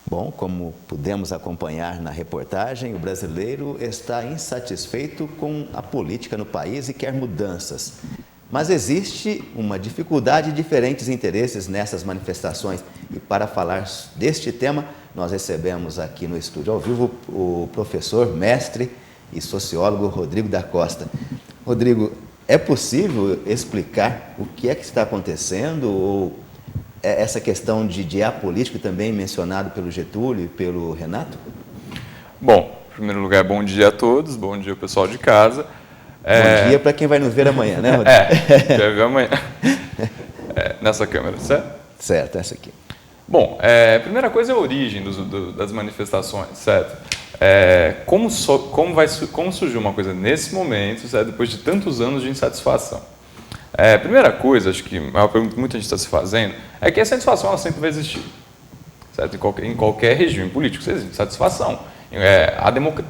Bom, como pudemos acompanhar na reportagem, o brasileiro está insatisfeito com a política no país e quer mudanças. Mas existe uma dificuldade e diferentes interesses nessas manifestações. E para falar deste tema, nós recebemos aqui no estúdio ao vivo o professor, mestre e sociólogo Rodrigo da Costa. Rodrigo, é possível explicar o que é que está acontecendo ou essa questão de apolítico também mencionado pelo Getúlio e pelo Renato? Bom, em primeiro lugar, bom dia a todos, bom dia ao pessoal de casa. Bom dia para quem vai nos ver amanhã, né, Rodrigo? Vai ver amanhã. Nessa câmera, certo? Certo, essa aqui. Bom, primeira coisa é a origem das manifestações, certo? Como surgiu uma coisa nesse momento, certo? Depois de tantos anos de insatisfação? Primeira coisa, acho que é uma pergunta que muita gente está se fazendo, é que a insatisfação ela sempre vai existir, certo? Em qualquer regime político existe insatisfação.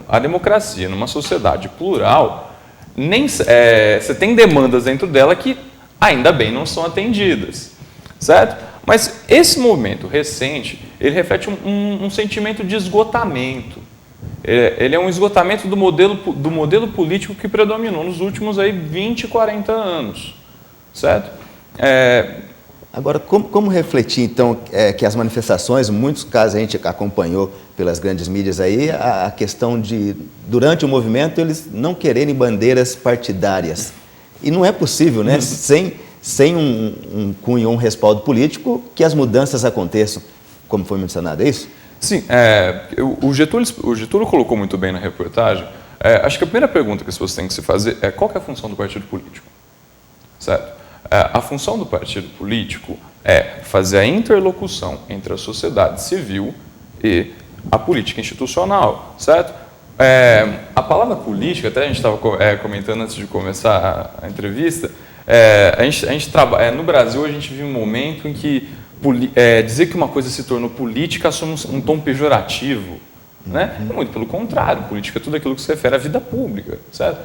A democracia, numa sociedade plural, você tem demandas dentro dela que ainda bem não são atendidas, certo? Mas esse momento recente, ele reflete um sentimento de esgotamento. Ele é um esgotamento do modelo político que predominou nos últimos 20, 40 anos. Certo? Agora, como refletir, então, que as manifestações, em muitos casos a gente acompanhou pelas grandes mídias aí, a questão de, durante o movimento, eles não quererem bandeiras partidárias. E não é possível, né, sem um cunho, um respaldo político, que as mudanças aconteçam, como foi mencionado, é isso? Sim, o Getúlio colocou muito bem na reportagem. Acho que a primeira pergunta que você tem que se fazer é qual que é a função do partido político, certo? A função do partido político é fazer a interlocução entre a sociedade civil e a política institucional, certo? A palavra política, até a gente estava comentando antes de começar a entrevista, no Brasil a gente vive um momento em que dizer que uma coisa se tornou política assume um tom pejorativo. Né? Muito pelo contrário, política é tudo aquilo que se refere à vida pública, certo?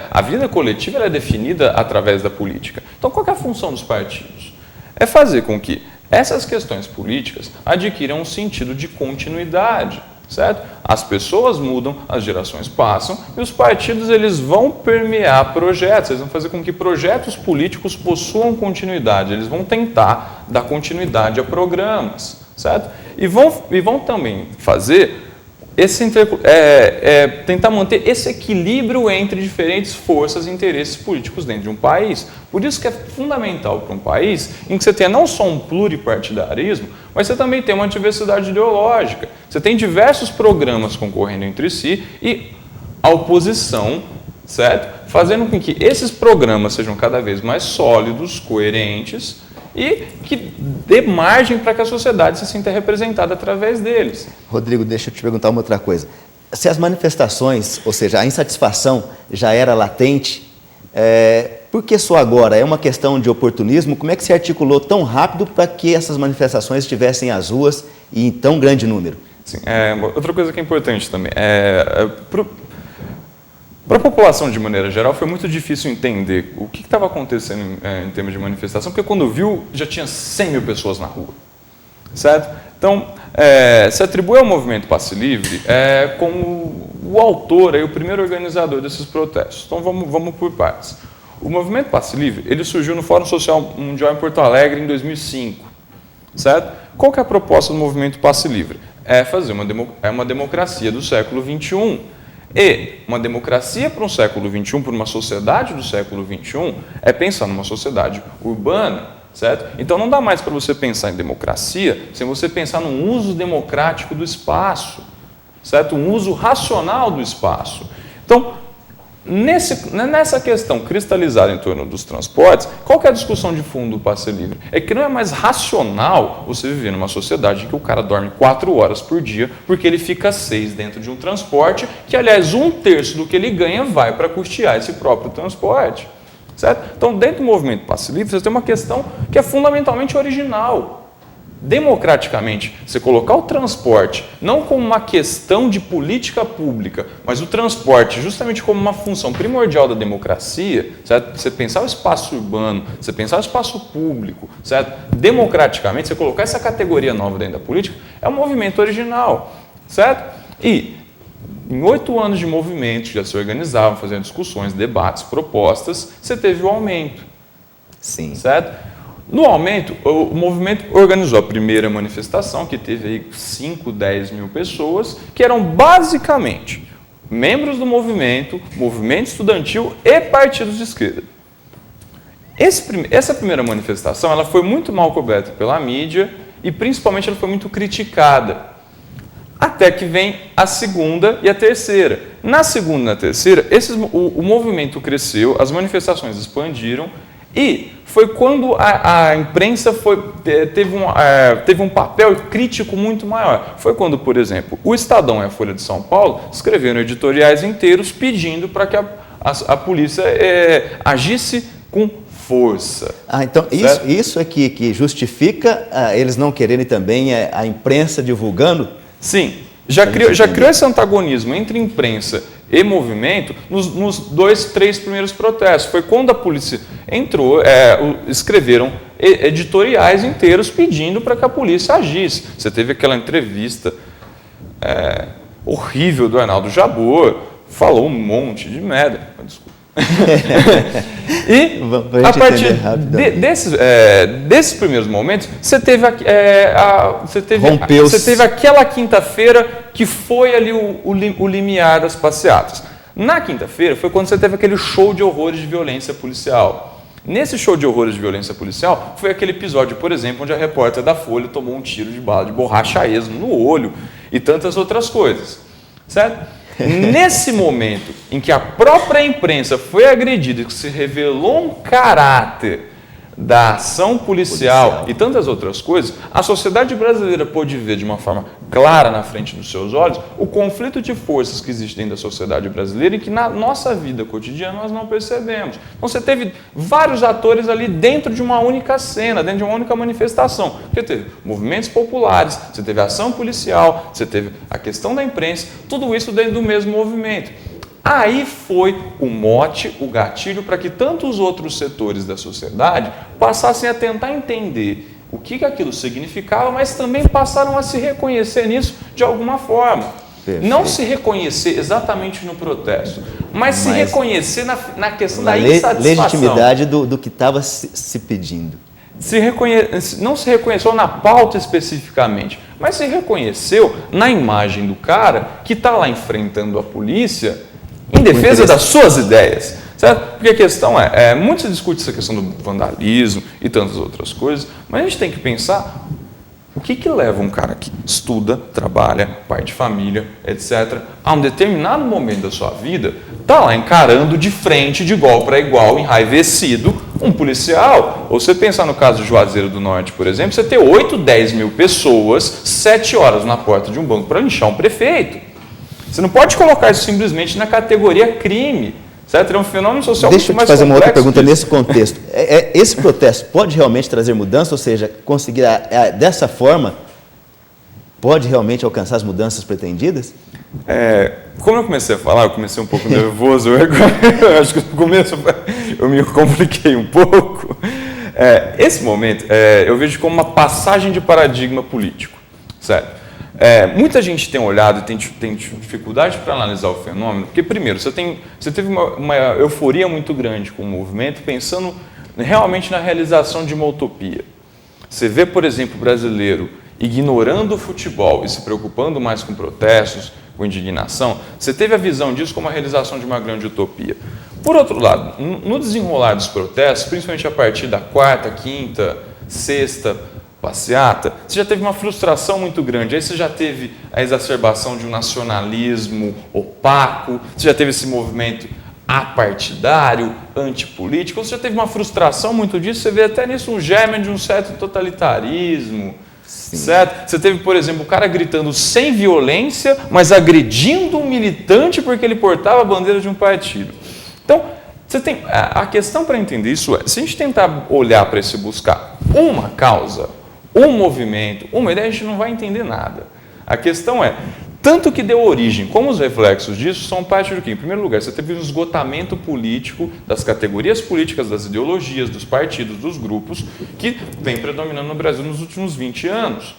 A vida coletiva ela é definida através da política. Então, qual é a função dos partidos? É fazer com que essas questões políticas adquiram um sentido de continuidade, certo? As pessoas mudam, as gerações passam e os partidos eles vão permear projetos, eles vão fazer com que projetos políticos possuam continuidade, eles vão tentar dar continuidade a programas, certo? E vão também fazer tentar manter esse equilíbrio entre diferentes forças e interesses políticos dentro de um país. Por isso que é fundamental para um país em que você tenha não só um pluripartidarismo, mas você também tem uma diversidade ideológica. Você tem diversos programas concorrendo entre si e a oposição, certo? Fazendo com que esses programas sejam cada vez mais sólidos, coerentes, e que dê margem para que a sociedade se sinta representada através deles. Rodrigo, deixa eu te perguntar uma outra coisa. Se as manifestações, ou seja, a insatisfação já era latente, por que só agora? É uma questão de oportunismo? Como é que se articulou tão rápido para que essas manifestações estivessem às ruas e em tão grande número? Sim, outra coisa que é importante também, para a população, de maneira geral, foi muito difícil entender o que estava acontecendo em termos de manifestação, porque quando viu, já tinha 100 mil pessoas na rua, certo? Então, se atribui ao movimento Passe Livre como o autor, o primeiro organizador desses protestos. Então, vamos por partes. O movimento Passe Livre ele surgiu no Fórum Social Mundial em Porto Alegre em 2005, certo? Qual que é a proposta do movimento Passe Livre? É fazer uma democracia do século XXI. E uma democracia para um século XXI, para uma sociedade do século XXI, é pensar numa sociedade urbana, certo? Então não dá mais para você pensar em democracia sem você pensar num uso democrático do espaço, certo? Um uso racional do espaço. Então, nessa questão cristalizada em torno dos transportes, qual que é a discussão de fundo do Passe Livre? É que não é mais racional você viver numa sociedade em que o cara dorme 4 horas por dia porque ele fica 6 dentro de um transporte que, aliás, 1/3 do que ele ganha vai para custear esse próprio transporte. Certo? Então, dentro do movimento Passe Livre, você tem uma questão que é fundamentalmente original. democraticamente, você colocar o transporte não como uma questão de política pública, mas o transporte justamente como uma função primordial da democracia, certo? Você pensar o espaço urbano, você pensar o espaço público, certo? Democraticamente, você colocar essa categoria nova dentro da política, é um movimento original, certo? E em 8 anos de movimento, já se organizavam, fazendo discussões, debates, propostas, você teve o aumento. Sim. Certo? No aumento, o movimento organizou a primeira manifestação, que teve aí 5, 10 mil pessoas, que eram basicamente membros do movimento, movimento estudantil e partidos de esquerda. Essa primeira manifestação ela foi muito mal coberta pela mídia e, principalmente, ela foi muito criticada. Até que vem a segunda e a terceira. Na segunda e na terceira, o movimento cresceu, as manifestações expandiram e foi quando a imprensa teve um papel crítico muito maior. Foi quando, por exemplo, o Estadão e a Folha de São Paulo escreveram editoriais inteiros pedindo para que a polícia agisse com força. Então isso é que justifica eles não quererem também a imprensa divulgando? Sim, já criou esse antagonismo entre imprensa e movimento nos 2, 3 primeiros protestos. Foi quando a polícia entrou, escreveram editoriais inteiros pedindo para que a polícia agisse. Você teve aquela entrevista horrível do Arnaldo Jabor, falou um monte de merda. Desculpa. E a partir desses primeiros momentos, você teve aquela quinta-feira que foi ali o limiar das passeatas. Na quinta-feira foi quando você teve aquele show de horrores de violência policial. Nesse show de horrores de violência policial foi aquele episódio, por exemplo, onde a repórter da Folha tomou um tiro de bala de borracha a esmo no olho e tantas outras coisas, certo? Nesse momento em que a própria imprensa foi agredida, que se revelou um caráter da ação policial e tantas outras coisas, a sociedade brasileira pôde ver de uma forma clara na frente dos seus olhos o conflito de forças que existe dentro da sociedade brasileira e que na nossa vida cotidiana nós não percebemos. Então você teve vários atores ali dentro de uma única cena, dentro de uma única manifestação. Você teve movimentos populares, você teve ação policial, você teve a questão da imprensa, tudo isso dentro do mesmo movimento. Aí foi o mote, o gatilho para que tantos outros setores da sociedade passassem a tentar entender o que aquilo significava, mas também passaram a se reconhecer nisso de alguma forma. Perfeito. Não se reconhecer exatamente no protesto, mas se reconhecer na questão da insatisfação. Legitimidade do que estava se pedindo. Não se reconheceu na pauta especificamente, mas se reconheceu na imagem do cara que está lá enfrentando a polícia em defesa das suas ideias, certo? Porque a questão muito se discute essa questão do vandalismo e tantas outras coisas, mas a gente tem que pensar o que leva um cara que estuda, trabalha, pai de família, etc., a um determinado momento da sua vida, tá lá encarando de frente, de igual para igual, enraivecido, um policial. Ou você pensar no caso de Juazeiro do Norte, por exemplo, você ter 8, 10 mil pessoas, 7 horas na porta de um banco para linchar um prefeito. Você não pode colocar isso simplesmente na categoria crime, certo? É um fenômeno social muito mais complexo. Deixa eu te fazer uma outra pergunta nesse contexto. Esse protesto pode realmente trazer mudança, ou seja, conseguir dessa forma, pode realmente alcançar as mudanças pretendidas? Como eu comecei a falar, eu comecei um pouco nervoso, eu acho que no começo eu me compliquei um pouco. Esse momento eu vejo como uma passagem de paradigma político, certo? Muita gente tem olhado e tem dificuldade para analisar o fenômeno, porque, primeiro, você teve uma euforia muito grande com o movimento, pensando realmente na realização de uma utopia. Você vê, por exemplo, o brasileiro ignorando o futebol e se preocupando mais com protestos, com indignação, você teve a visão disso como a realização de uma grande utopia. Por outro lado, no desenrolar dos protestos, principalmente a partir da quarta, quinta, sexta passeata, você já teve uma frustração muito grande, aí você já teve a exacerbação de um nacionalismo opaco, você já teve esse movimento apartidário, antipolítico, você já teve uma frustração muito disso, você vê até nisso um germe de um certo totalitarismo, sim, certo? Você teve, por exemplo, o cara gritando sem violência, mas agredindo um militante porque ele portava a bandeira de um partido. Então, você tem, a questão para entender isso se a gente tentar olhar para isso e buscar uma causa, um movimento, uma ideia, a gente não vai entender nada. A questão é, tanto que deu origem, como os reflexos disso são parte do quê? Em primeiro lugar, você teve um esgotamento político das categorias políticas, das ideologias, dos partidos, dos grupos, que vem predominando no Brasil nos últimos 20 anos.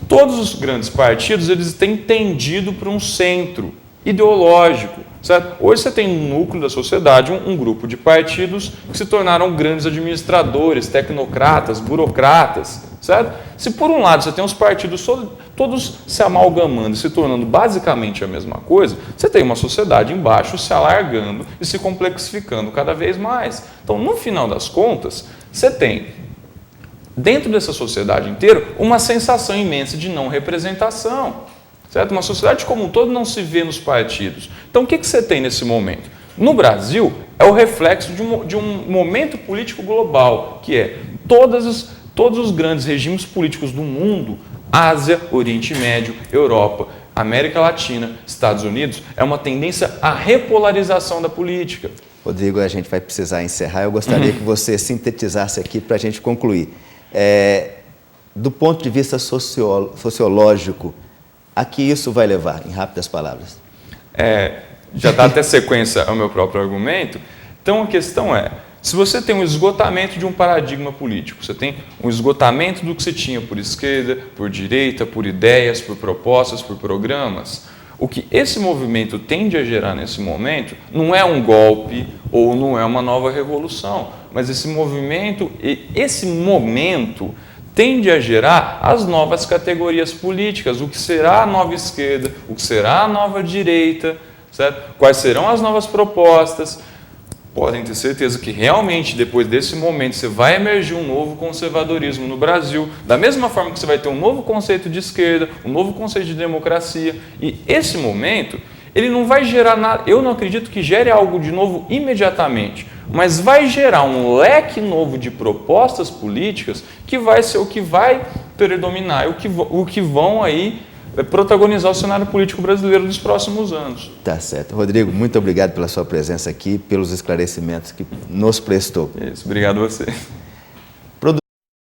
Todos os grandes partidos, eles têm tendido para um centro ideológico, certo? Hoje você tem no núcleo da sociedade um grupo de partidos que se tornaram grandes administradores, tecnocratas, burocratas, certo? Se por um lado você tem os partidos todos se amalgamando e se tornando basicamente a mesma coisa, você tem uma sociedade embaixo se alargando e se complexificando cada vez mais. Então, no final das contas, você tem dentro dessa sociedade inteira uma sensação imensa de não representação. Certo? Uma sociedade como um todo não se vê nos partidos. Então, o que você tem nesse momento? No Brasil, é o reflexo de um momento político global, que é todos os grandes regimes políticos do mundo, Ásia, Oriente Médio, Europa, América Latina, Estados Unidos, é uma tendência à repolarização da política. Rodrigo, a gente vai precisar encerrar. Eu gostaria que você sintetizasse aqui para a gente concluir. Do ponto de vista sociológico, a que isso vai levar, em rápidas palavras? Já dá até sequência ao meu próprio argumento. Então, a questão é, se você tem um esgotamento de um paradigma político, você tem um esgotamento do que você tinha por esquerda, por direita, por ideias, por propostas, por programas, o que esse movimento tende a gerar nesse momento não é um golpe ou não é uma nova revolução, mas esse momento tende a gerar as novas categorias políticas, o que será a nova esquerda, o que será a nova direita, certo? Quais serão as novas propostas. Podem ter certeza que realmente depois desse momento você vai emergir um novo conservadorismo no Brasil, da mesma forma que você vai ter um novo conceito de esquerda, um novo conceito de democracia, e esse momento ele não vai gerar nada, eu não acredito que gere algo de novo imediatamente, mas vai gerar um leque novo de propostas políticas que vai ser o que vai predominar, o que vão aí protagonizar o cenário político brasileiro nos próximos anos. Tá certo. Rodrigo, muito obrigado pela sua presença aqui, pelos esclarecimentos que nos prestou. Isso, obrigado a você.